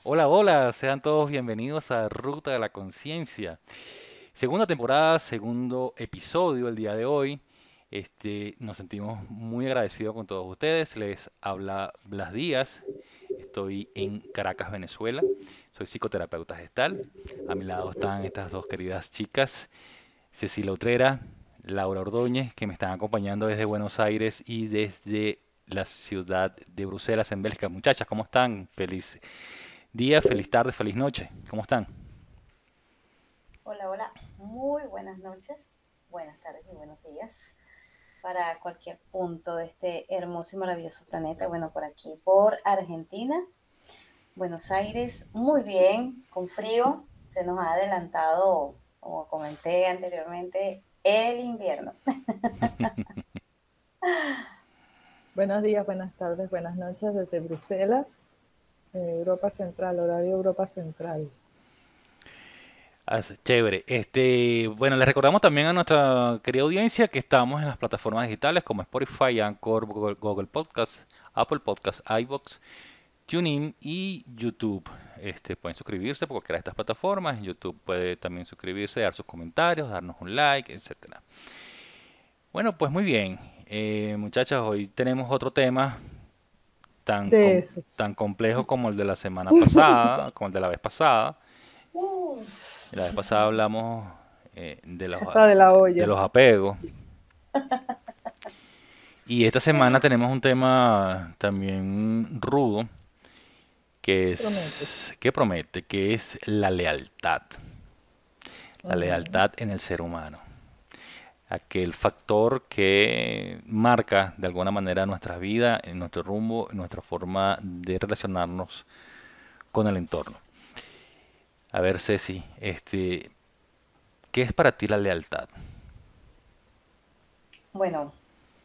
Hola, hola, sean todos bienvenidos a Ruta de la Conciencia. Segunda temporada, segundo episodio el día de hoy. Nos sentimos muy agradecidos con todos ustedes. Les habla Blas Díaz. Estoy en Caracas, Venezuela. Soy psicoterapeuta gestal. A mi lado están estas dos queridas chicas, Cecilia Utrera, Laura Ordóñez, que me están acompañando desde Buenos Aires y desde la ciudad de Bruselas, en Bélgica. Muchachas, ¿cómo están? Feliz día, feliz tarde, feliz noche. ¿Cómo están? Hola, hola, muy buenas noches, buenas tardes y buenos días para cualquier punto de este hermoso y maravilloso planeta. Bueno, por aquí, por Argentina, Buenos Aires, muy bien, con frío. Se nos ha adelantado, como comenté anteriormente, el invierno. Buenos días, buenas tardes, buenas noches desde Bruselas, Europa Central, horario Europa Central. Chévere. Bueno, les recordamos también a nuestra querida audiencia que estamos en las plataformas digitales como Spotify, Anchor, Google Podcast, Apple Podcast, iVoox, TuneIn y YouTube. Pueden suscribirse por cualquiera de estas plataformas. En YouTube puede también suscribirse, dar sus comentarios, darnos un like, etcétera. Bueno, pues muy bien. Muchachas, hoy tenemos otro tema tan, De esos. tan complejo como el de la semana pasada, como el de la vez pasada. Uh, La vez pasada hablamos Está de la de olla. los apegos. Y esta semana tenemos un tema también rudo Promete. que promete, que es la lealtad. La Ujú. lealtad en el ser humano. Aquel factor que marca de alguna manera nuestra vida, en nuestro rumbo, en nuestra forma de relacionarnos con el entorno. A ver, Ceci, ¿qué es para ti la lealtad? bueno,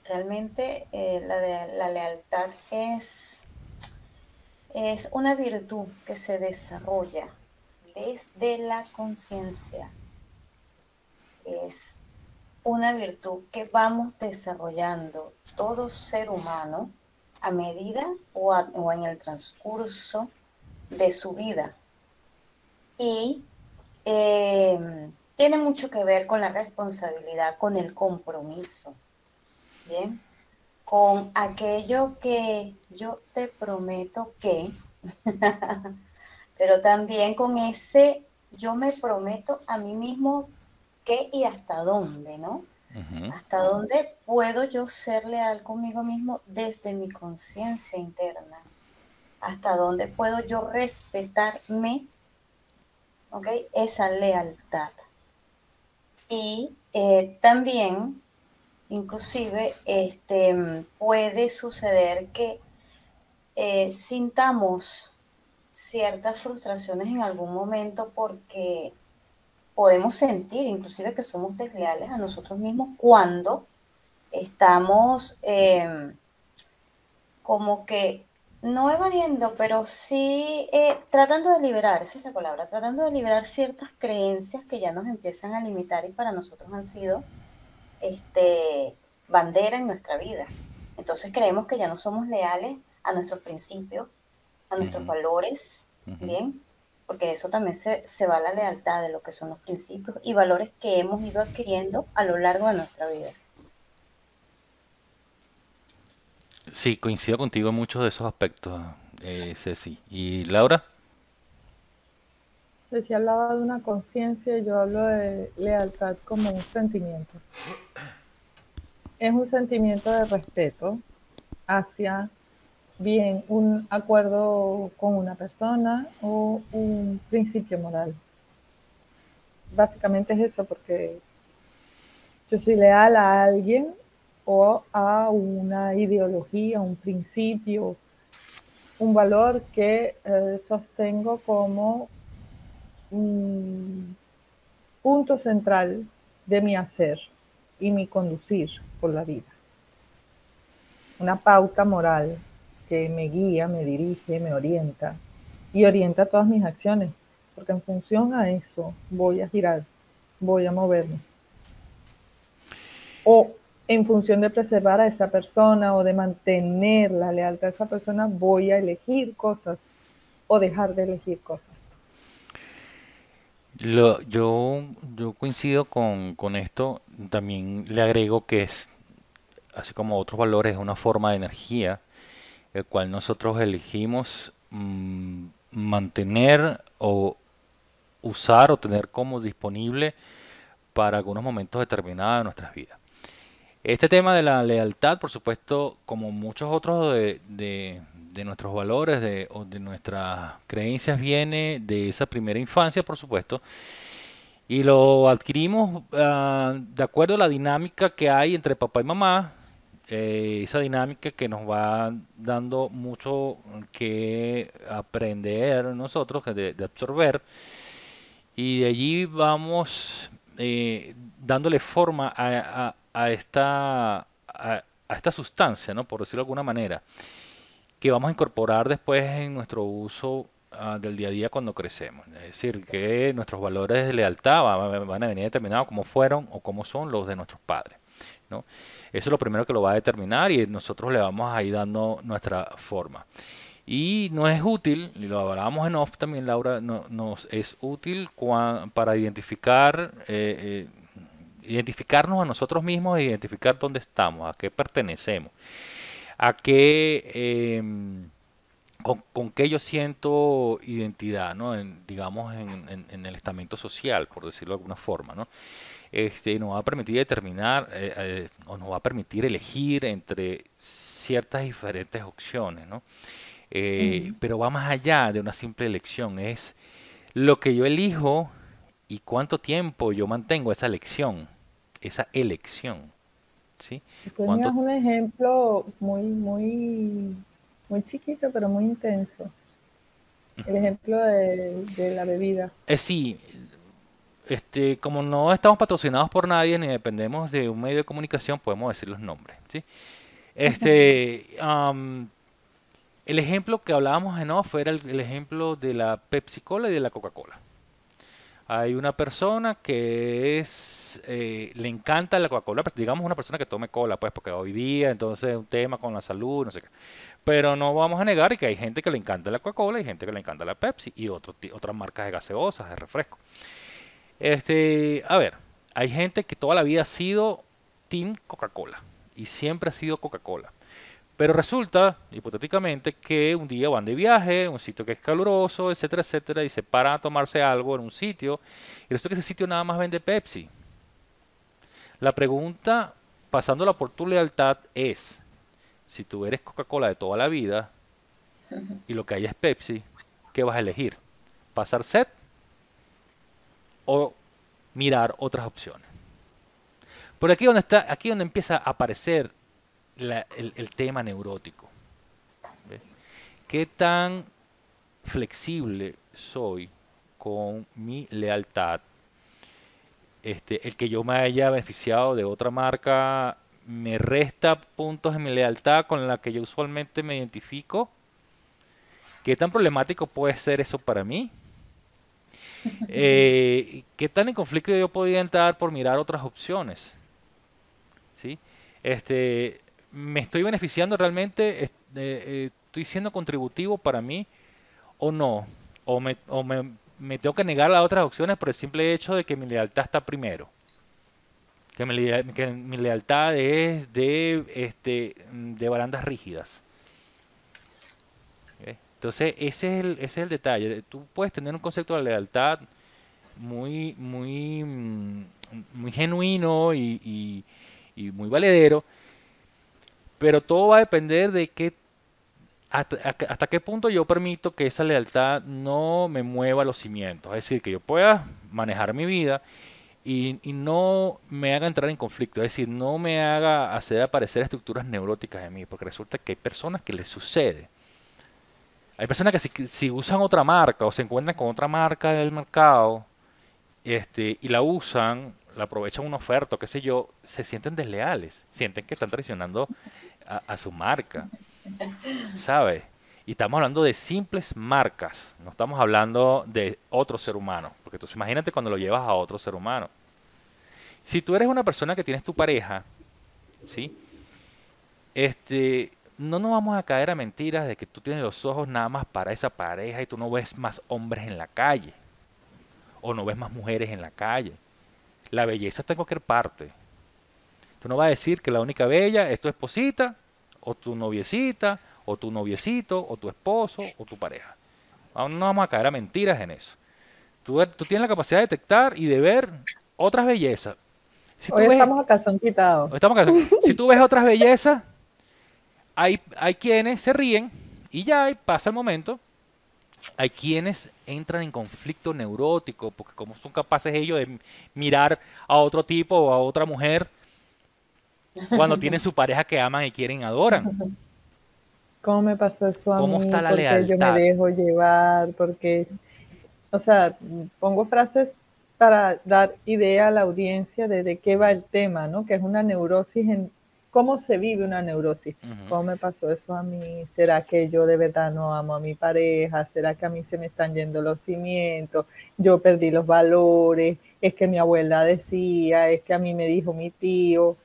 realmente la lealtad es una virtud que se desarrolla desde la conciencia. Es una virtud que vamos desarrollando todo ser humano a medida o en el transcurso de su vida. Y tiene mucho que ver con la responsabilidad, con el compromiso, ¿bien? Con aquello que yo te prometo que, pero también con ese yo me prometo a mí mismo qué y hasta dónde, ¿no? Ujú. ¿Hasta dónde puedo yo ser leal conmigo mismo desde mi conciencia interna? ¿Hasta dónde puedo yo respetarme, ¿ok? Esa lealtad. Y también, inclusive, puede suceder que sintamos ciertas frustraciones en algún momento porque podemos sentir inclusive que somos desleales a nosotros mismos cuando estamos como que no evadiendo, pero sí tratando de liberar, esa es la palabra, tratando de liberar ciertas creencias que ya nos empiezan a limitar y para nosotros han sido bandera en nuestra vida. Entonces creemos que ya no somos leales a nuestros principios, a nuestros Ujú, valores, ujú. ¿bien? Porque eso también se va a la lealtad de lo que son los principios y valores que hemos ido adquiriendo a lo largo de nuestra vida. Sí, coincido contigo en muchos de esos aspectos, Ceci. ¿Y Laura? Si hablaba de una conciencia, yo hablo de lealtad como un sentimiento. Es un sentimiento de respeto hacia bien un acuerdo con una persona o un principio moral. Básicamente es eso, porque yo soy leal a alguien o a una ideología, un principio, un valor que sostengo como un punto central de mi hacer y mi conducir por la vida. Una pauta moral que me guía, me dirige, me orienta y orienta todas mis acciones, porque en función a eso voy a girar, voy a moverme. O en función de preservar a esa persona o de mantener la lealtad a esa persona, voy a elegir cosas o dejar de elegir cosas. Yo coincido con esto, también le agrego que es, así como otros valores, es una forma de energía, el cual nosotros elegimos mantener o usar o tener como disponible para algunos momentos determinados de nuestras vidas. Este tema de la lealtad, por supuesto, como muchos otros de nuestros valores o de nuestras creencias, viene de esa primera infancia, por supuesto, y lo adquirimos de acuerdo a la dinámica que hay entre papá y mamá, esa dinámica que nos va dando mucho que aprender nosotros, de absorber, y de allí vamos dándole forma a esta sustancia, ¿no? Por decirlo de alguna manera, que vamos a incorporar después en nuestro uso del día a día cuando crecemos. Es decir, que nuestros valores de lealtad van a venir determinados como fueron o como son los de nuestros padres, ¿no? Eso es lo primero que lo va a determinar y nosotros le vamos a ir dando nuestra forma. Y no es útil, y lo hablábamos en off también, Laura, nos es útil para identificarnos a nosotros mismos e identificar dónde estamos, a qué pertenecemos, a qué, con qué yo siento identidad, ¿no? Digamos, en el estamento social, por decirlo de alguna forma, ¿no? Nos va a permitir determinar o nos va a permitir elegir entre ciertas diferentes opciones, ¿no? Ujú. Pero va más allá de una simple elección, es lo que yo elijo y cuánto tiempo yo mantengo esa elección, ¿sí? Tú tenías ¿Cuánto? un ejemplo muy chiquito, pero muy intenso. El Ujú. ejemplo de la bebida. Sí, como no estamos patrocinados por nadie ni dependemos de un medio de comunicación, podemos decir los nombres, ¿sí? Este, am, el ejemplo que hablábamos en off era el ejemplo de la Pepsi Cola y de la Coca-Cola. Hay una persona que le encanta la Coca-Cola, pues, digamos una persona que tome cola, pues, porque hoy día entonces es un tema con la salud, no sé qué. Pero no vamos a negar que hay gente que le encanta la Coca-Cola y gente que le encanta la Pepsi y otras marcas de gaseosas, de refresco. A ver, hay gente que toda la vida ha sido Team Coca-Cola y siempre ha sido Coca-Cola. Pero resulta, hipotéticamente, que un día van de viaje, un sitio que es caluroso, etcétera, etcétera, y se paran a tomarse algo en un sitio, y resulta que ese sitio nada más vende Pepsi. La pregunta, pasándola por tu lealtad, es, si tú eres Coca-Cola de toda la vida y lo que hay es Pepsi, ¿qué vas a elegir? ¿Pasar sed o mirar otras opciones? Por aquí donde empieza a aparecer el tema neurótico. ¿Ve? ¿Qué tan flexible soy con mi lealtad? El que yo me haya beneficiado de otra marca me resta puntos en mi lealtad con la que yo usualmente me identifico. ¿Qué tan problemático puede ser eso para mí? ¿Qué tan en conflicto yo podría entrar por mirar otras opciones? ¿Sí? Este, ¿Me estoy beneficiando realmente? ¿Estoy siendo contributivo para mí o no? ¿Me tengo que negar las otras opciones por el simple hecho de que mi lealtad está primero? Que mi lealtad es de barandas rígidas. ¿Ok? Entonces, ese es el detalle. Tú puedes tener un concepto de lealtad muy genuino y muy valedero, pero todo va a depender de hasta qué punto yo permito que esa lealtad no me mueva los cimientos. Es decir, que yo pueda manejar mi vida y no me haga entrar en conflicto, es decir, no me haga hacer aparecer estructuras neuróticas en mí, porque resulta que hay personas que les sucede. Hay personas que si usan otra marca o se encuentran con otra marca del mercado, y la usan, la aprovechan una oferta, o qué sé yo, se sienten desleales, sienten que están traicionando a su marca, ¿sabes? Y estamos hablando de simples marcas, no estamos hablando de otro ser humano, porque entonces imagínate cuando lo llevas a otro ser humano. Si tú eres una persona que tienes tu pareja, ¿sí? Este, no nos vamos a caer a mentiras de que tú tienes los ojos nada más para esa pareja y tú no ves más hombres en la calle o no ves más mujeres en la calle. La belleza está en cualquier parte. Tú no vas a decir que la única bella es tu esposita o tu noviecita o tu noviecito o tu esposo o tu pareja. Aún no vamos a caer a mentiras en eso. Tú tienes la capacidad de detectar y de ver otras bellezas. Si Hoy tú ves, estamos a calzón quitado. si tú ves otras bellezas, hay quienes se ríen y ya y pasa el momento. Hay quienes entran en conflicto neurótico porque como son capaces ellos de mirar a otro tipo o a otra mujer cuando tienen su pareja que aman y quieren y adoran. ¿Cómo me pasó eso a ¿Cómo está mí? la ¿Por qué yo me lealtad? dejo llevar? Porque, o sea, pongo frases para dar idea a la audiencia de qué va el tema, ¿no? Que es una neurosis, cómo se vive una neurosis. Ujú. ¿Cómo me pasó eso a mí? ¿Será que yo de verdad no amo a mi pareja? ¿Será que a mí se me están yendo los cimientos? Yo perdí los valores, es que mi abuela decía, es que a mí me dijo mi tío.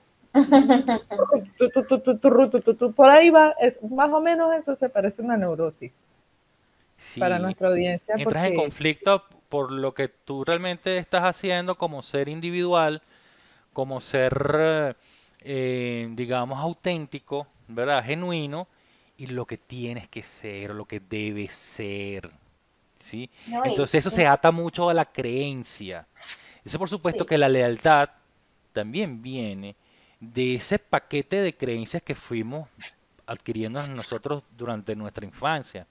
Por ahí va, más o menos eso se parece a una neurosis para Sí, nuestra audiencia entras en porque conflicto por lo que tú realmente estás haciendo como ser individual, como ser, digamos, auténtico, ¿verdad? Genuino, y lo que tienes que ser, lo que debes ser, ¿sí? No, Entonces eso se ata mucho a la creencia. Eso por supuesto sí, que la lealtad también viene de ese paquete de creencias que fuimos adquiriendo nosotros durante nuestra infancia.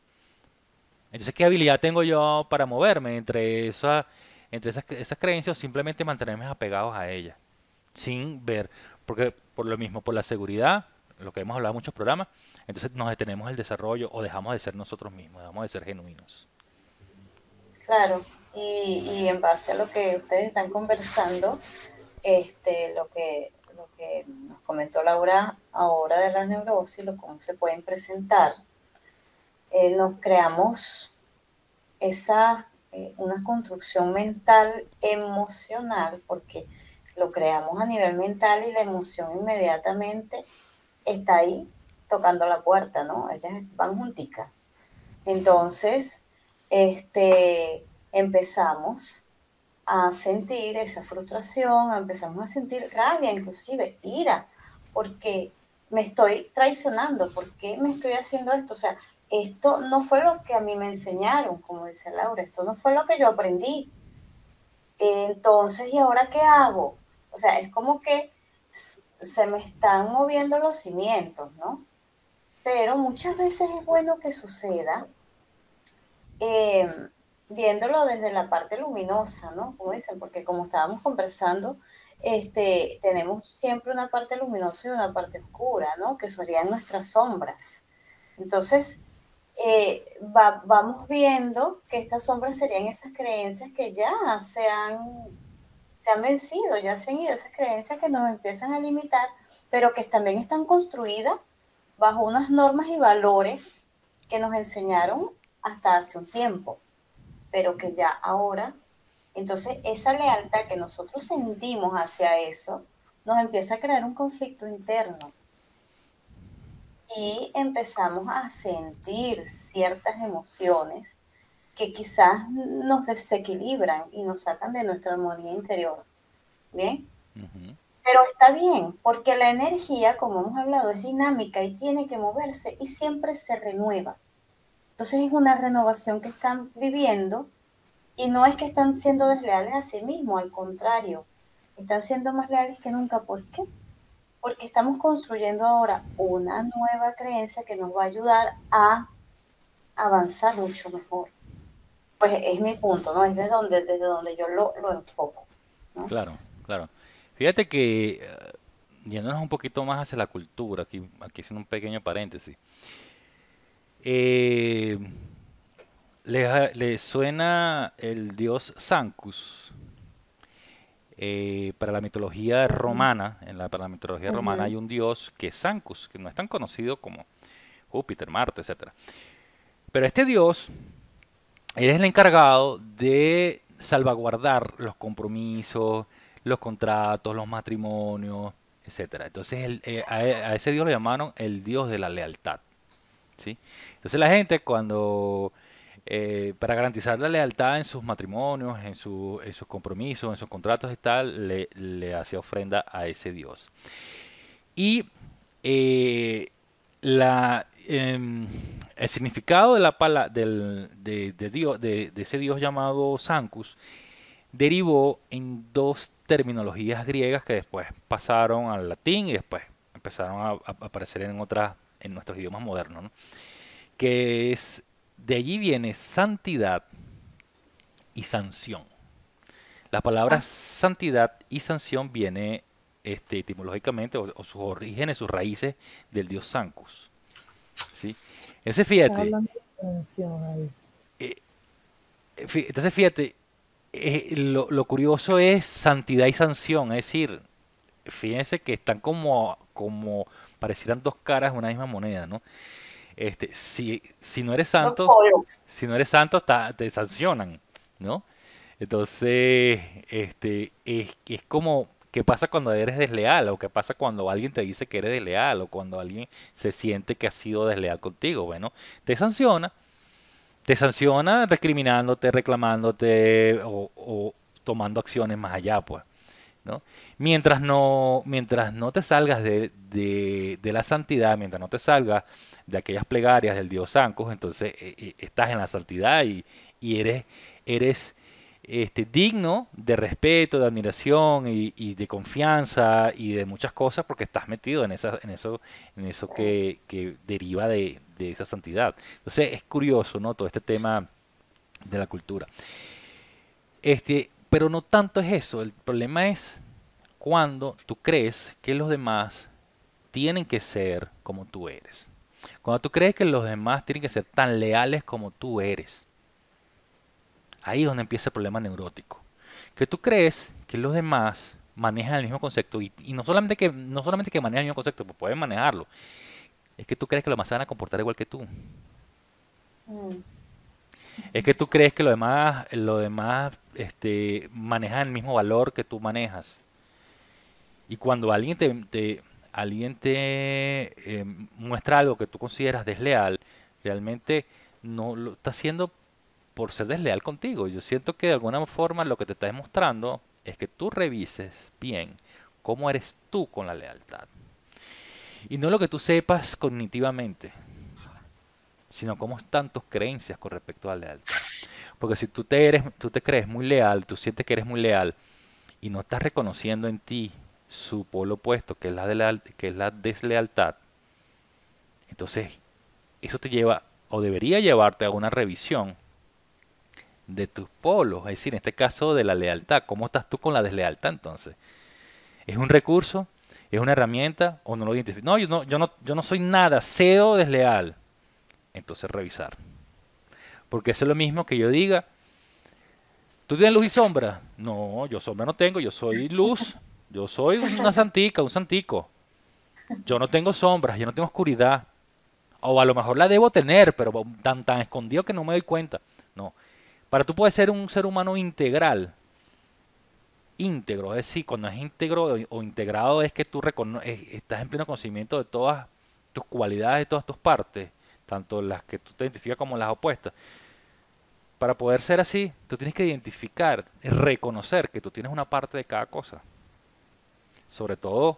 Entonces, ¿qué habilidad tengo yo para moverme entre esas creencias o simplemente mantenerme apegados a ellas? Sin ver, porque por lo mismo, por la seguridad, lo que hemos hablado en muchos programas, entonces nos detenemos el desarrollo o dejamos de ser nosotros mismos, dejamos de ser genuinos. claro. Y en base a lo que ustedes están conversando, lo que nos comentó Laura ahora de las neurosis, cómo se pueden presentar, nos creamos una construcción mental emocional, porque lo creamos a nivel mental y la emoción inmediatamente está ahí tocando la puerta, ¿no? Ellas van junticas. Entonces, empezamos a sentir esa frustración, empezamos a sentir rabia, inclusive ira, porque me estoy traicionando, ¿por qué me estoy haciendo esto? O sea, esto no fue lo que a mí me enseñaron, como dice Laura, esto no fue lo que yo aprendí. Entonces, ¿y ahora qué hago? O sea, es como que se me están moviendo los cimientos, ¿no? Pero muchas veces es bueno que suceda eh, viéndolo desde la parte luminosa, ¿no? Como dicen, porque como estábamos conversando, tenemos siempre una parte luminosa y una parte oscura, ¿no? Que serían nuestras sombras. Entonces, vamos viendo que estas sombras serían esas creencias que ya se han vencido, ya se han ido, esas creencias que nos empiezan a limitar, pero que también están construidas bajo unas normas y valores que nos enseñaron hasta hace un tiempo, pero que ya ahora, entonces esa lealtad que nosotros sentimos hacia eso, nos empieza a crear un conflicto interno y empezamos a sentir ciertas emociones que quizás nos desequilibran y nos sacan de nuestra armonía interior. ¿Bien? Ujú. Pero está bien, porque la energía, como hemos hablado, es dinámica y tiene que moverse y siempre se renueva. Entonces es una renovación que están viviendo y no es que están siendo desleales a sí mismos, al contrario, están siendo más leales que nunca. ¿Por qué? Porque estamos construyendo ahora una nueva creencia que nos va a ayudar a avanzar mucho mejor. Pues es mi punto, ¿no? Es desde donde yo lo enfoco, ¿no? Claro, claro. Fíjate que, yéndonos un poquito más hacia la cultura, aquí haciendo un pequeño paréntesis. Eh, ¿Le suena el dios Sancus? Para la mitología romana, para la mitología romana hay Ujú. un dios que es Sancus, que no es tan conocido como Júpiter, Marte, etcétera. Pero este dios, él es el encargado de salvaguardar los compromisos, los contratos, los matrimonios, etcétera. Entonces a ese Dios lo llamaron el Dios de la lealtad, ¿sí? Entonces la gente cuando, para garantizar la lealtad en sus matrimonios, en sus compromisos, en sus contratos y tal, le hacía ofrenda a ese Dios. Y eh, el significado de la de Dios, de ese Dios llamado Sancus derivó en dos terminologías griegas que después pasaron al latín y después empezaron a aparecer en nuestros idiomas modernos, ¿no? Que es, de allí viene santidad y sanción. La palabra Ah, santidad y sanción viene etimológicamente o sus orígenes, sus raíces del dios Sancus, ¿sí? Entonces Está fíjate, hablando de mención ahí. eh, entonces fíjate, lo curioso es santidad y sanción, es decir, fíjense que están como parecieran dos caras de una misma moneda, ¿no? Si no eres los santo, polos. si no eres santo, te sancionan, ¿no? Entonces, es como, ¿qué pasa cuando eres desleal? O qué pasa cuando alguien te dice que eres desleal? O cuando alguien se siente que ha sido desleal contigo. Bueno, te sanciona, te sanciona recriminándote, reclamándote o tomando acciones más allá, pues, ¿no? Mientras no te salgas de la santidad, mientras no te salgas de aquellas plegarias del Dios Sancos, entonces estás en la santidad y eres digno de respeto, de admiración y de confianza y de muchas cosas porque estás metido en eso que deriva de esa santidad. Entonces es curioso, ¿no? Todo este tema de la cultura. Pero no tanto es eso, el problema es cuando tú crees que los demás tienen que ser como tú eres. Cuando tú crees que los demás tienen que ser tan leales como tú eres. Ahí es donde empieza el problema neurótico. Que tú crees que los demás manejan el mismo concepto y no solamente que manejan el mismo concepto, pues pueden manejarlo. Es que tú crees que los demás se van a comportar igual que tú. Mm, Es que tú crees que los demás manejan el mismo valor que tú manejas. Y cuando alguien te muestra algo que tú consideras desleal, realmente no lo está haciendo por ser desleal contigo. Yo siento que de alguna forma lo que te está demostrando es que tú revises bien cómo eres tú con la lealtad. Y no lo que tú sepas cognitivamente, sino cómo están tus creencias con respecto a la lealtad. Porque si tú te crees muy leal, tú sientes que eres muy leal y no estás reconociendo en ti su polo opuesto, que es la deslealtad, entonces eso te lleva o debería llevarte a una revisión de tus polos, es decir, en este caso de la lealtad. ¿Cómo estás tú con la deslealtad entonces? ¿Es un recurso? ¿Es una herramienta? ¿O no lo identificas? No, yo no soy nada, cero desleal. Entonces revisar. Porque eso es lo mismo que yo diga, ¿tú tienes luz y sombra? No, yo sombra no tengo, yo soy luz. Yo soy una santica, un santico. Yo no tengo sombras, yo no tengo oscuridad. O a lo mejor la debo tener, pero tan escondido que no me doy cuenta. No. Para tú puedes ser un ser humano integral, íntegro, es decir, cuando es íntegro o integrado es que tú estás en pleno conocimiento de todas tus cualidades, de todas tus partes, tanto las que tú te identificas como las opuestas. Para poder ser así, tú tienes que identificar, reconocer que tú tienes una parte de cada cosa. Sobre todo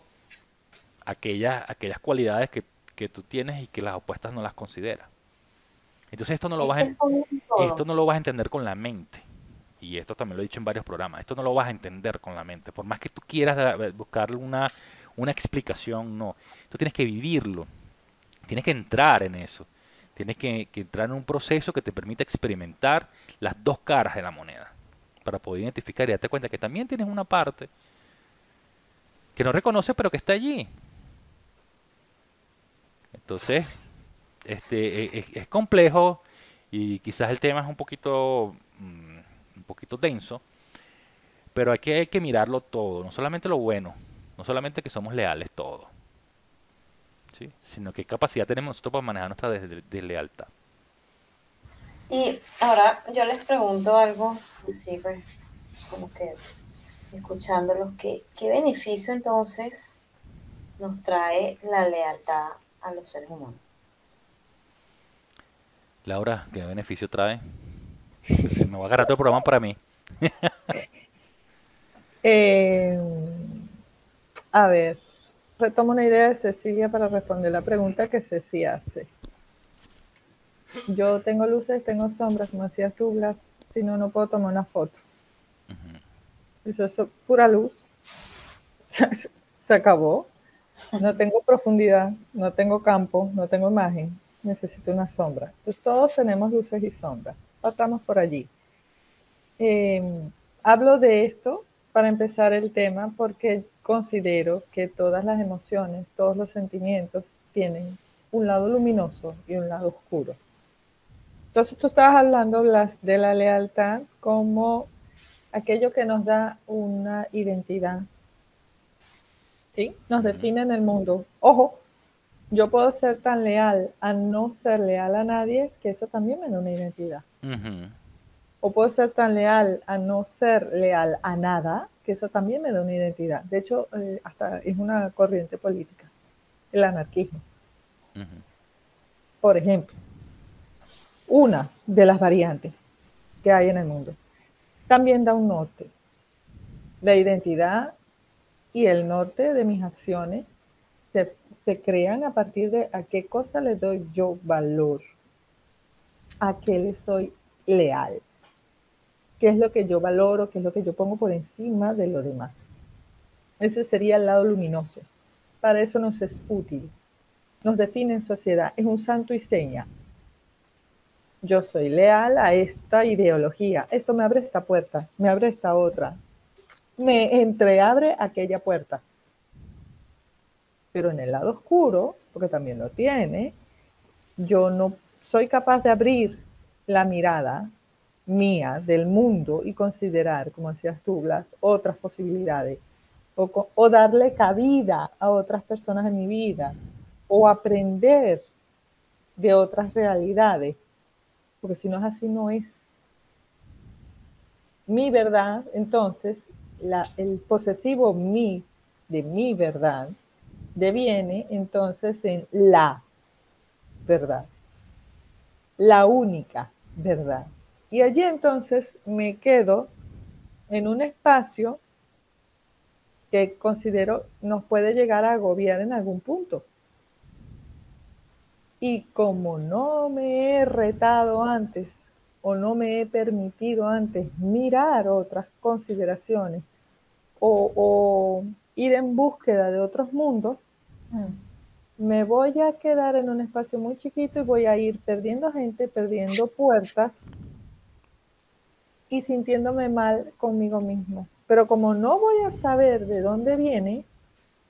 aquellas cualidades que tú tienes y que las opuestas no las consideras. Entonces es que son esto todo. no lo vas a entender con la mente. Y esto también lo he dicho en varios programas. Esto no lo vas a entender con la mente. Por más que tú quieras buscarle una explicación, no. Tú tienes que vivirlo. Tienes que entrar en eso. Tienes que entrar en un proceso que te permita experimentar las dos caras de la moneda. Para poder identificar y darte cuenta que también tienes una parte que no reconoces pero que está allí. Entonces, es complejo y quizás el tema es un poquito denso, pero hay que mirarlo todo, no solamente lo bueno, no solamente que somos leales todo, ¿sí? Sino qué capacidad tenemos nosotros para manejar nuestra deslealtad. Y ahora yo les pregunto algo, así pues, como que escuchándolos, ¿qué beneficio entonces nos trae la lealtad a los seres humanos? Laura, ¿qué beneficio trae? Me voy a agarrar todo el programa para mí. Eh, a ver, retomo una idea de Cecilia para responder la pregunta que Cecilia hace. Yo tengo luces, tengo sombras, como decías tú, Blas, si no, no puedo tomar una foto. Eso es pura luz. Se acabó. No tengo profundidad, no tengo campo, no tengo imagen. Necesito una sombra. Entonces todos tenemos luces y sombras. Partamos por allí. Hablo de esto para empezar el tema porque considero que todas las emociones, todos los sentimientos tienen un lado luminoso y un lado oscuro. Entonces tú estabas hablando, Blas, de la lealtad como aquello que nos da una identidad, ¿sí? Nos define en el mundo. Ojo, yo puedo ser tan leal a no ser leal a nadie que eso también me da una identidad. O puedo ser tan leal a no ser leal a nada que eso también me da una identidad. De hecho, hasta es una corriente política, el anarquismo. Por ejemplo, una de las variantes que hay en el mundo también da un norte. La identidad y el norte de mis acciones se crean a partir de a qué cosa le doy yo valor, a qué le soy leal, qué es lo que yo valoro, qué es lo que yo pongo por encima de lo demás. Ese sería el lado luminoso. Para eso nos es útil. Nos define en sociedad. Es un santo y seña. Yo soy leal a esta ideología. Esto me abre esta puerta, me abre esta otra. Me entreabre aquella puerta. Pero en el lado oscuro, porque también lo tiene, yo no soy capaz de abrir la mirada mía del mundo y considerar, como decías tú, Blas, otras posibilidades, o darle cabida a otras personas en mi vida, o aprender de otras realidades, porque si no es así, no es. Mi verdad, entonces, el posesivo mi, de mi verdad, deviene entonces en la verdad, la única verdad. Y allí entonces me quedo en un espacio que considero nos puede llegar a agobiar en algún punto. Y como no me he retado antes o no me he permitido antes mirar otras consideraciones o ir en búsqueda de otros mundos, me voy a quedar en un espacio muy chiquito y voy a ir perdiendo gente, perdiendo puertas y sintiéndome mal conmigo mismo. Pero como no voy a saber de dónde viene,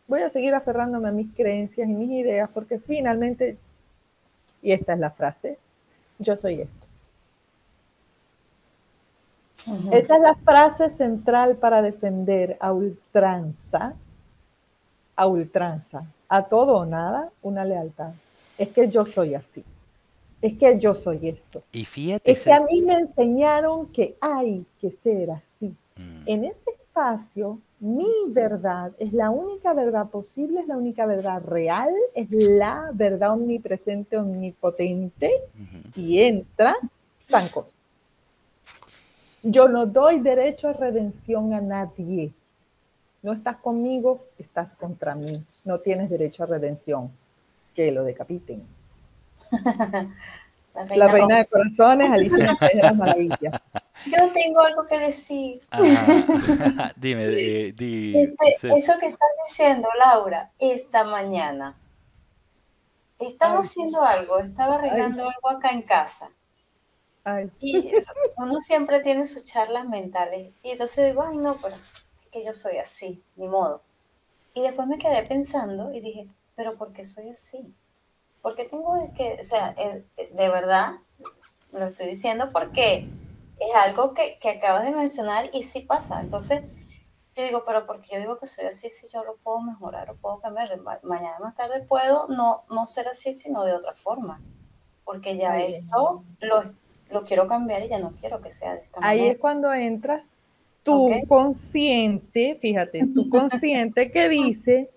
voy a seguir aferrándome a mis creencias y mis ideas porque finalmente, y esta es la frase, yo soy esto. Esa es la frase central para defender a ultranza, a todo o nada, una lealtad. Es que yo soy así. Es que yo soy esto. Y fíjate, es que a mí me enseñaron que hay que ser así. En ese espacio, mi verdad es la única verdad posible, es la única verdad real, es la verdad omnipresente, omnipotente, y entra zancos. Yo no doy derecho a redención a nadie. No estás conmigo, estás contra mí. No tienes derecho a redención. Que lo decapiten. La reina de corazones, Alicia en el País de las Maravillas. Yo tengo algo que decir. Dime, eso que estás diciendo, Laura, esta mañana. Estaba haciendo algo, estaba arreglando algo acá en casa. Y uno siempre tiene sus charlas mentales. Y entonces digo, ay no, pero es que yo soy así, ni modo. Y después me quedé pensando y dije, pero ¿por qué soy así? Porque tengo que, o sea, de verdad, lo estoy diciendo porque es algo que acabas de mencionar y sí pasa. Entonces, yo digo, pero porque yo digo que soy así, si yo lo puedo mejorar o puedo cambiar. Mañana más tarde puedo no ser así, sino de otra forma. Porque ya esto lo quiero cambiar y ya no quiero que sea de esta manera. Ahí es cuando entras tu consciente, fíjate, tu consciente que dice,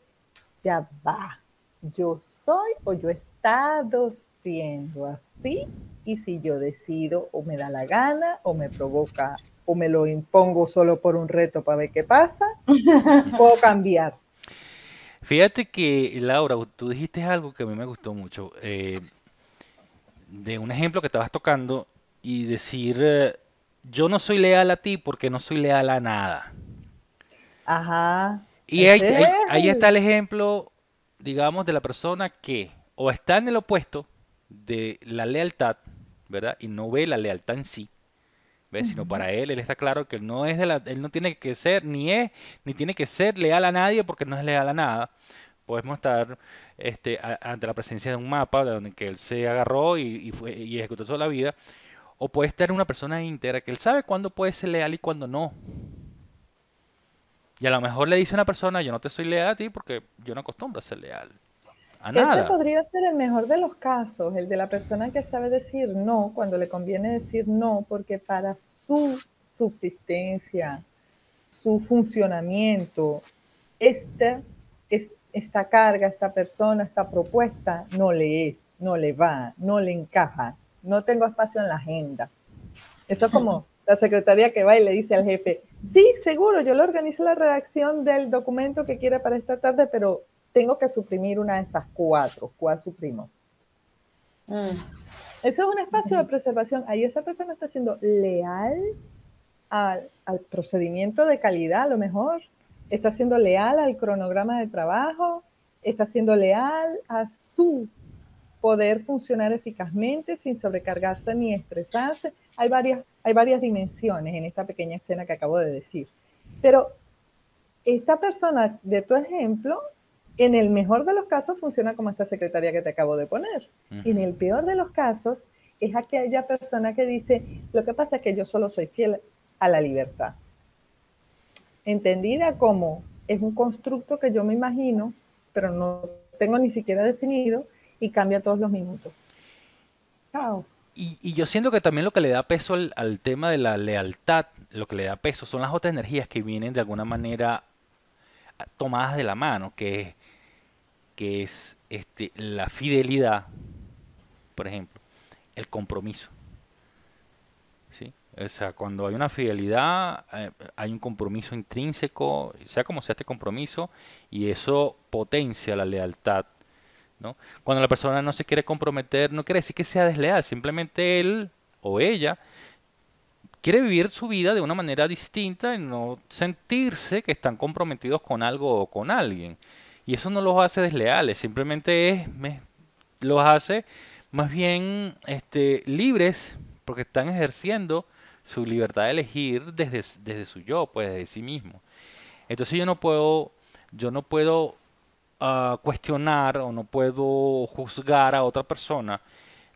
ya va, yo soy o yo he estado siendo así, y si yo decido o me da la gana o me provoca o me lo impongo solo por un reto para ver qué pasa, puedo cambiar. Fíjate que, Laura, tú dijiste algo que a mí me gustó mucho, de un ejemplo que estabas tocando y decir, yo no soy leal a ti porque no soy leal a nada. Ajá, Y ahí, ese ahí- es ahí está el ejemplo, digamos, de la persona que o está en el opuesto de la lealtad, ¿verdad? Y no ve la lealtad en sí, ¿ves? Sino para él está claro que no es él no tiene que ser, ni tiene que ser leal a nadie porque no es leal a nada. Podemos estar ante la presencia de un mapa de donde que él se agarró y ejecutó toda la vida, o puede estar una persona íntegra que él sabe cuándo puede ser leal y cuándo no. Y a lo mejor le dice a una persona, yo no te soy leal a ti porque yo no acostumbro a ser leal a Ese nada. podría ser el mejor de los casos, el de la persona que sabe decir no cuando le conviene decir no, porque para su subsistencia, su funcionamiento, esta, esta carga, esta persona, esta propuesta no le es, no le va, no le encaja, no tengo espacio en la agenda. Eso es como la secretaria que va y le dice al jefe, sí, seguro, yo le organizo la redacción del documento que quiere para esta tarde, pero tengo que suprimir una de estas cuatro. ¿Cuál suprimo? Eso es un espacio de preservación. Ahí esa persona está siendo leal al procedimiento de calidad, a lo mejor. Está siendo leal al cronograma de trabajo. Está siendo leal a su poder funcionar eficazmente sin sobrecargarse ni estresarse. Hay varias dimensiones en esta pequeña escena que acabo de decir. Pero esta persona de tu ejemplo, en el mejor de los casos, funciona como esta secretaria que te acabo de poner. En el peor de los casos, es aquella persona que dice, lo que pasa es que yo solo soy fiel a la libertad. Entendida como es un constructo que yo me imagino, pero no tengo ni siquiera definido y cambia todos los minutos. Chao. Y yo siento que también lo que le da peso al tema de la lealtad, lo que le da peso son las otras energías que vienen de alguna manera tomadas de la mano, que es la fidelidad, por ejemplo, el compromiso. ¿Sí? O sea, cuando hay una fidelidad, hay un compromiso intrínseco, sea como sea este compromiso, y eso potencia la lealtad, ¿no? Cuando la persona no se quiere comprometer, no quiere decir que sea desleal, simplemente él o ella quiere vivir su vida de una manera distinta y no sentirse que están comprometidos con algo o con alguien. Y eso no los hace desleales, simplemente los hace más bien libres porque están ejerciendo su libertad de elegir desde su yo, pues desde sí mismo. Entonces yo no puedo cuestionar o no puedo juzgar a otra persona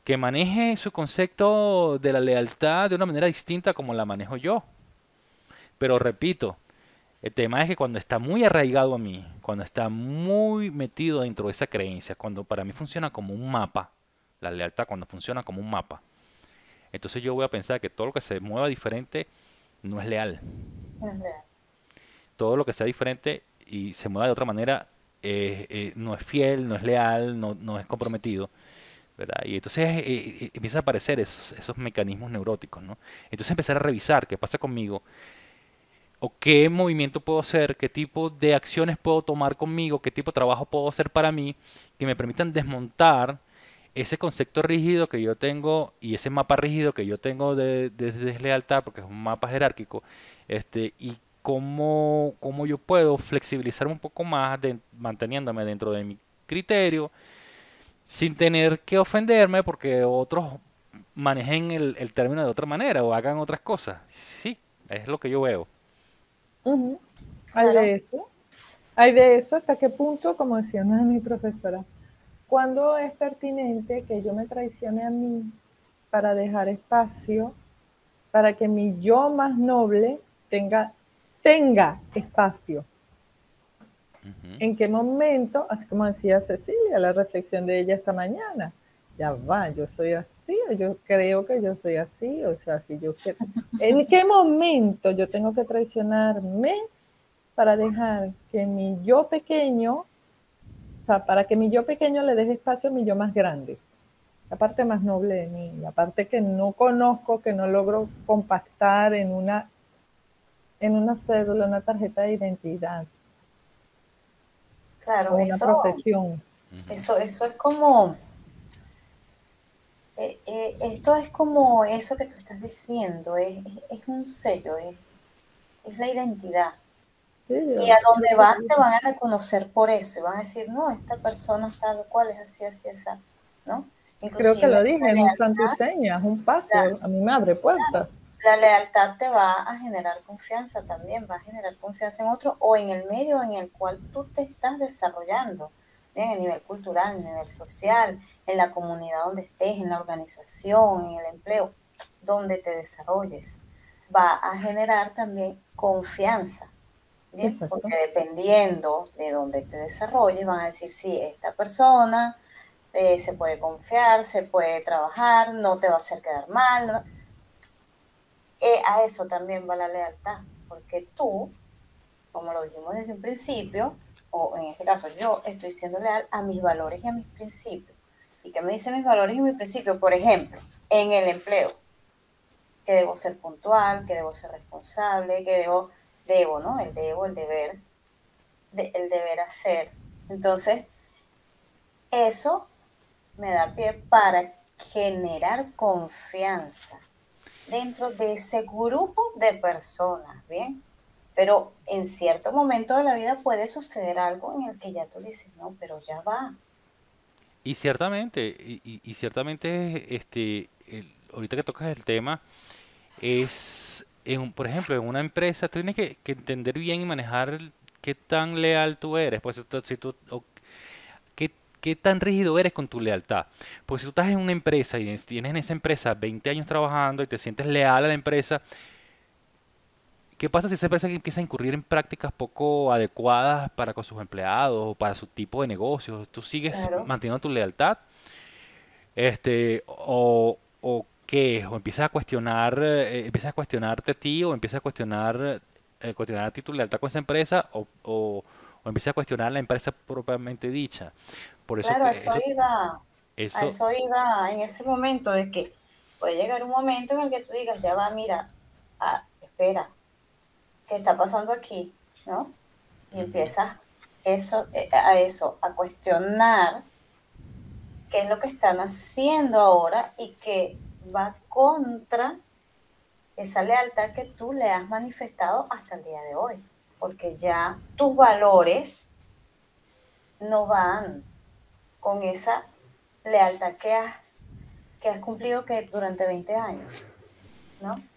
que maneje su concepto de la lealtad de una manera distinta como la manejo yo. Pero repito, el tema es que cuando está muy arraigado a mí, cuando está muy metido dentro de esa creencia, cuando para mí funciona como un mapa, la lealtad cuando funciona como un mapa, entonces yo voy a pensar que todo lo que se mueva diferente no es leal. Todo lo que sea diferente y se mueva de otra manera no es fiel, no es leal, no es comprometido, ¿verdad? Y entonces empiezan a aparecer esos mecanismos neuróticos, ¿no? Entonces empezar a revisar qué pasa conmigo, o qué movimiento puedo hacer, qué tipo de acciones puedo tomar conmigo, qué tipo de trabajo puedo hacer para mí, que me permitan desmontar ese concepto rígido que yo tengo y ese mapa rígido que yo tengo de deslealtad, porque es un mapa jerárquico, y cómo yo puedo flexibilizar un poco más manteniéndome dentro de mi criterio sin tener que ofenderme porque otros manejen el término de otra manera o hagan otras cosas. Sí, es lo que yo veo. Hay Claro. de eso. Hay de eso hasta qué punto, como decía una de mis profesoras, cuando es pertinente que yo me traicione a mí para dejar espacio para que mi yo más noble tenga espacio. Ujú. ¿En qué momento? Así como decía Cecilia, la reflexión de ella esta mañana. Ya va, yo soy así, o yo creo que yo soy así, o sea, si yo quiero. ¿En qué momento yo tengo que traicionarme para dejar que mi yo pequeño sea, para que mi yo pequeño le deje espacio a mi yo más grande, la parte más noble de mí, la parte que no conozco, que no logro compactar en una cédula, una tarjeta de identidad o Claro, una profesión. Ujú. eso es como, esto es como eso que tú estás diciendo, es un sello, es la identidad. Sí, Y a yo donde creo vas que te van a reconocer por eso y van a decir, no, esta persona es tal o cual, es así, así, esa, ¿no? creo que Inclusive lo dije, la es un santo y lealtad, seña, es un la- paso, a mí me abre claro, puertas. la lealtad te va a generar confianza también, va a generar confianza en otro o en el medio en el cual tú te estás desarrollando, bien, a nivel cultural, a nivel social, en la comunidad donde estés, en la organización, en el empleo, donde te desarrolles. Va a generar también confianza. Bien, Exacto. porque dependiendo de dónde te desarrolles, van a decir, sí, esta persona se puede confiar, se puede trabajar, no te va a hacer quedar mal. ¿No? A eso también va la lealtad, porque tú, como lo dijimos desde un principio, o en este caso yo estoy siendo leal a mis valores y a mis principios. ¿Y qué me dicen mis valores y mis principios? Por ejemplo, en el empleo, que debo ser puntual, que debo ser responsable, que debo, ¿no? El deber, el deber hacer. Entonces, eso me da pie para generar confianza dentro de ese grupo de personas, ¿bien? Pero en cierto momento de la vida puede suceder algo en el que ya tú dices, no, pero ya va. Y ciertamente, y ciertamente, ahorita que tocas el tema, por ejemplo, en una empresa, tú tienes que entender bien y manejar qué tan leal tú eres, pues o qué tan rígido eres con tu lealtad. Pues si tú estás en una empresa y tienes en esa empresa 20 años trabajando y te sientes leal a la empresa, ¿qué pasa si esa empresa empieza a incurrir en prácticas poco adecuadas para con sus empleados o para su tipo de negocios? ¿Tú sigues Claro, manteniendo tu lealtad? O qué, o empiezas a cuestionarte a ti, o empiezas a cuestionar a ti tu lealtad con esa empresa, o empiezas a cuestionar la empresa propiamente dicha. Por eso claro, que a eso, eso iba en ese momento de que puede llegar un momento en el que tú digas, ya va, mira, espera, ¿qué está pasando aquí? ¿No? Y ujú. empiezas a cuestionar qué es lo que están haciendo ahora y que va contra esa lealtad que tú le has manifestado hasta el día de hoy, porque ya tus valores no van con esa lealtad que has cumplido que durante 20 años, ¿no?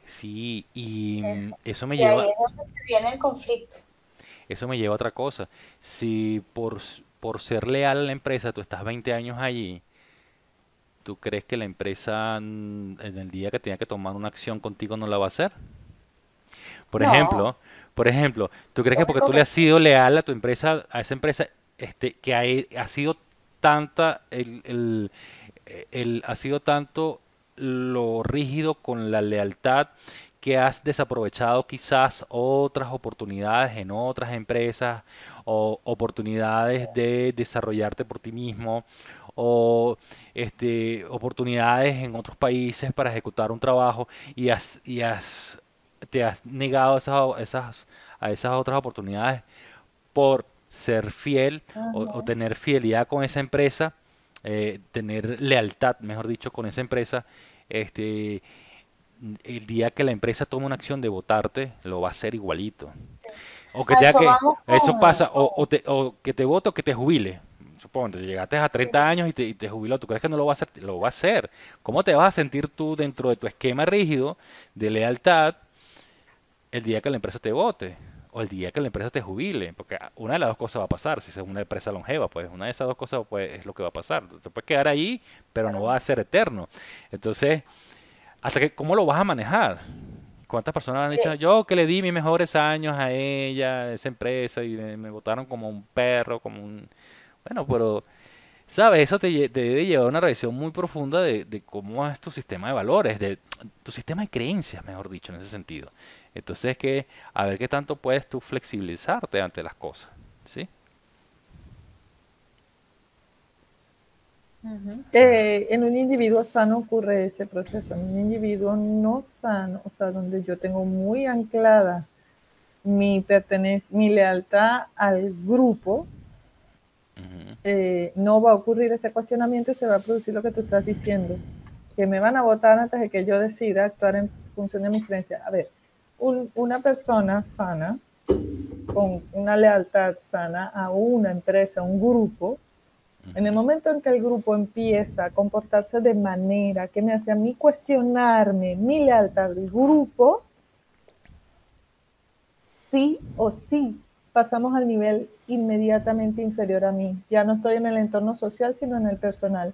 Sí, y Eso. Y ahí lleva, es donde se viene el conflicto. eso me lleva a otra cosa. Si por ser leal a la empresa tú estás 20 años allí, ¿tú crees que la empresa en el día que tenga que tomar una acción contigo no la va a hacer? Por No, ejemplo, por ejemplo, ¿tú crees que porque lógico tú le que has sí. sido leal a tu empresa, a esa empresa, que ha sido tanta ha sido tanto lo rígido con la lealtad que has desaprovechado quizás otras oportunidades en otras empresas o oportunidades de desarrollarte por ti mismo o oportunidades en otros países para ejecutar un trabajo te has negado a esas otras oportunidades por ser fiel o Ujú. tener fidelidad con esa empresa, tener lealtad, mejor dicho, con esa empresa, este, el día que la empresa tome una acción de votarte, lo va a hacer igualito. O que A tenga eso que, vamos eso pasa, con o que te vote o que te jubile. Supongo, llegaste a 30 sí, años y te jubiló, ¿tú crees que no lo va a hacer? Lo va a hacer. ¿Cómo te vas a sentir tú dentro de tu esquema rígido de lealtad el día que la empresa te vote o el día que la empresa te jubile? Porque una de las dos cosas va a pasar, si es una empresa longeva, pues una de esas dos cosas pues, es lo que va a pasar. Te puedes quedar ahí, pero no va a ser eterno. Entonces, ¿cómo lo vas a manejar? ¿Cuántas personas han dicho, que yo que le di mis mejores años a ella, a esa empresa, y me votaron como un perro, como un... Bueno, pero, ¿sabes? Eso te debe llevar a una revisión muy profunda de cómo es tu sistema de valores, de tu sistema de creencias, mejor dicho, en ese sentido. Entonces, a ver qué tanto puedes tú flexibilizarte ante las cosas, ¿sí? Ujú. En un individuo sano ocurre ese proceso. En un individuo no sano, o sea, donde yo tengo muy anclada mi lealtad al grupo, Ujú. no va a ocurrir ese cuestionamiento y se va a producir lo que tú estás diciendo, que me van a votar antes de que yo decida actuar en función de mis creencias. A ver, una persona sana, con una lealtad sana a una empresa, a un grupo, en el momento en que el grupo empieza a comportarse de manera que me hace a mí cuestionarme mi lealtad al grupo, sí o sí pasamos al nivel inmediatamente inferior a mí. Ya no estoy en el entorno social, sino en el personal.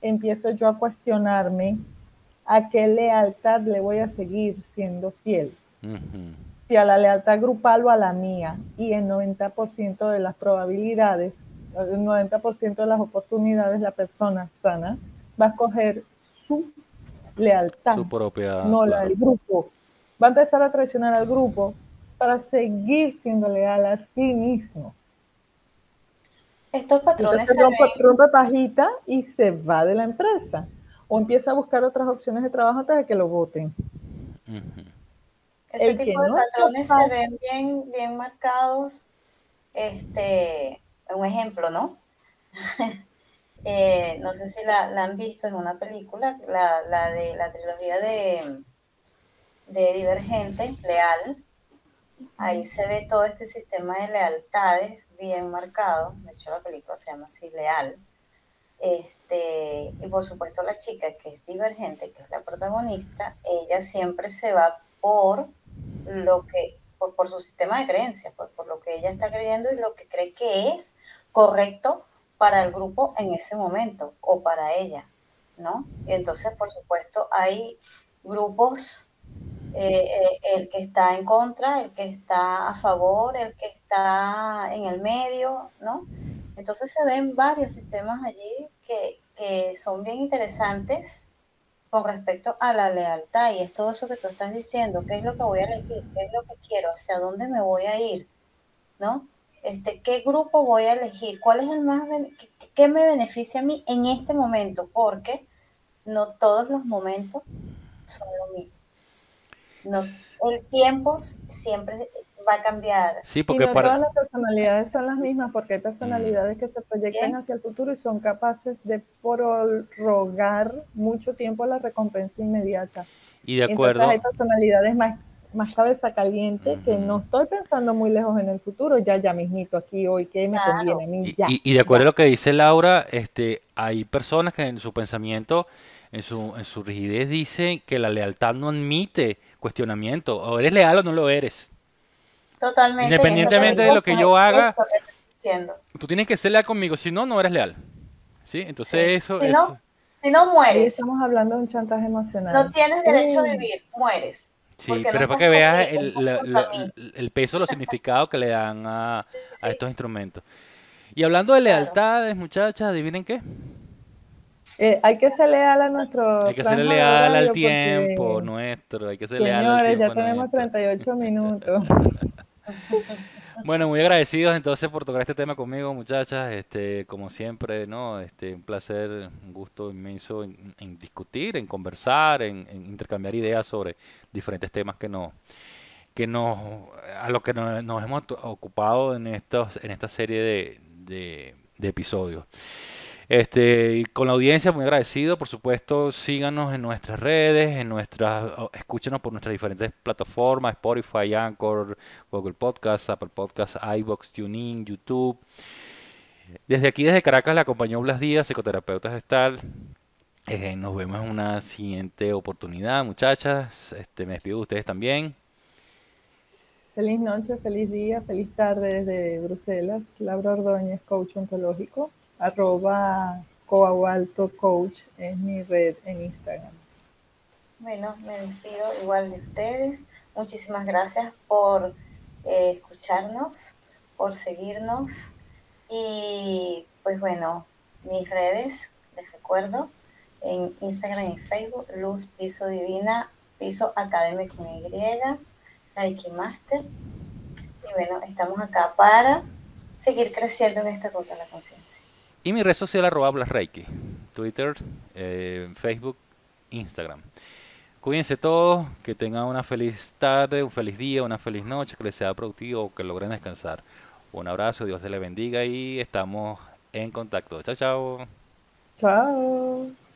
Empiezo yo a cuestionarme a qué lealtad le voy a seguir siendo fiel. Ujú. Si a la lealtad grupal o a la mía. Y el 90% de las probabilidades, el 90% de las oportunidades, la persona sana va a escoger su lealtad, Su propia, no la claro. del grupo. Va a empezar a traicionar al grupo para seguir siendo leal a sí mismo. Estos Y patrones entonces se ven, rompe pajita y se va de la empresa. O empieza a buscar otras opciones de trabajo antes de que lo voten. Ujú. ese El que tipo de no es patrones se capaz, ven bien marcados. Un ejemplo, ¿no? No sé si la han visto en una película, la de la trilogía de Divergente, Leal. Ahí se ve todo este sistema de lealtades bien marcado. De hecho, la película se llama así, Leal. Y por supuesto la chica que es divergente, que es la protagonista, ella siempre se va por por su sistema de creencias, pues, por lo que ella está creyendo y lo que cree que es correcto para el grupo en ese momento o para ella, ¿no? Y entonces, por supuesto, hay grupos, el que está en contra, el que está a favor, el que está en el medio, ¿no? Entonces se ven varios sistemas allí que son bien interesantes con respecto a la lealtad, y es todo eso que tú estás diciendo, qué es lo que voy a elegir, qué es lo que quiero, hacia dónde me voy a ir, ¿no? ¿Qué grupo voy a elegir? ¿Cuál es el más, qué me beneficia a mí en este momento? Porque no todos los momentos son lo mismo. No, el tiempo siempre va a cambiar. Sí, y porque no para... todas las personalidades son las mismas, porque hay Mm. personalidades que se proyectan Bien, hacia el futuro y son capaces de prorrogar mucho tiempo la recompensa inmediata. Y de Y entonces hay acuerdo. personalidades más cabeza caliente que no Ujú. estoy pensando muy lejos en el futuro, ya mismito, aquí, hoy, que me conviene claro. a mí, Y, ya, y de acuerdo a ya. lo que dice Laura, hay personas que en su pensamiento, en su rigidez, dicen que la lealtad no admite cuestionamiento. O eres leal o no lo eres. Totalmente, en esa Independientemente de película lo que fue yo haga, eso que estoy diciendo. tú tienes que ser leal conmigo. Si no, no eres leal. ¿Sí? Sí, Entonces eso si es... no, si no Ahí mueres, estamos hablando de un chantaje no emocional. tienes derecho a vivir, mueres, Sí, porque no pero es para estás que veas conmigo, estás contra mí. el peso, los significados que le dan Sí, a sí, estos instrumentos. Y hablando de claro. lealtades, muchachas, adivinen qué. Hay que ser leal a Hay nuestro que serle franja de leal al horario tiempo porque, nuestro, hay que ser leal al señores, ya tiempo tenemos nuestro. 38 minutos. Bueno, muy agradecidos entonces por tocar este tema conmigo, muchachas. Como siempre, ¿no? Un placer, un gusto inmenso en discutir, en conversar, en intercambiar ideas sobre diferentes temas que nos, a lo que nos hemos ocupado en esta serie de episodios. Y con la audiencia, muy agradecido. Por supuesto, síganos en nuestras redes, escúchenos por nuestras diferentes plataformas, Spotify, Anchor, Google Podcasts, Apple Podcasts, iVoox, TuneIn, YouTube. Desde aquí, desde Caracas, le acompañó Blas Díaz, psicoterapeuta gestal. Nos vemos en una siguiente oportunidad, muchachas. Me despido de ustedes también. Feliz noche, feliz día, feliz tarde desde Bruselas. Laura Ordóñez, coach ontológico. @coaualtocoach es mi red en Instagram. Bueno, me despido igual de ustedes. Muchísimas gracias por escucharnos, por seguirnos. Y pues bueno, mis redes, les recuerdo, en Instagram y Facebook, Luz Piso Divina, Piso Académico con Y, Reiki Master. Y bueno, estamos acá para seguir creciendo en esta ruta de la conciencia. Y mi red social arroba Blasreiki. Twitter, Facebook, Instagram. Cuídense todos, que tengan una feliz tarde, un feliz día, una feliz noche, que les sea productivo, que logren descansar. Un abrazo, Dios te le bendiga y estamos en contacto. Chao, chao. Chao.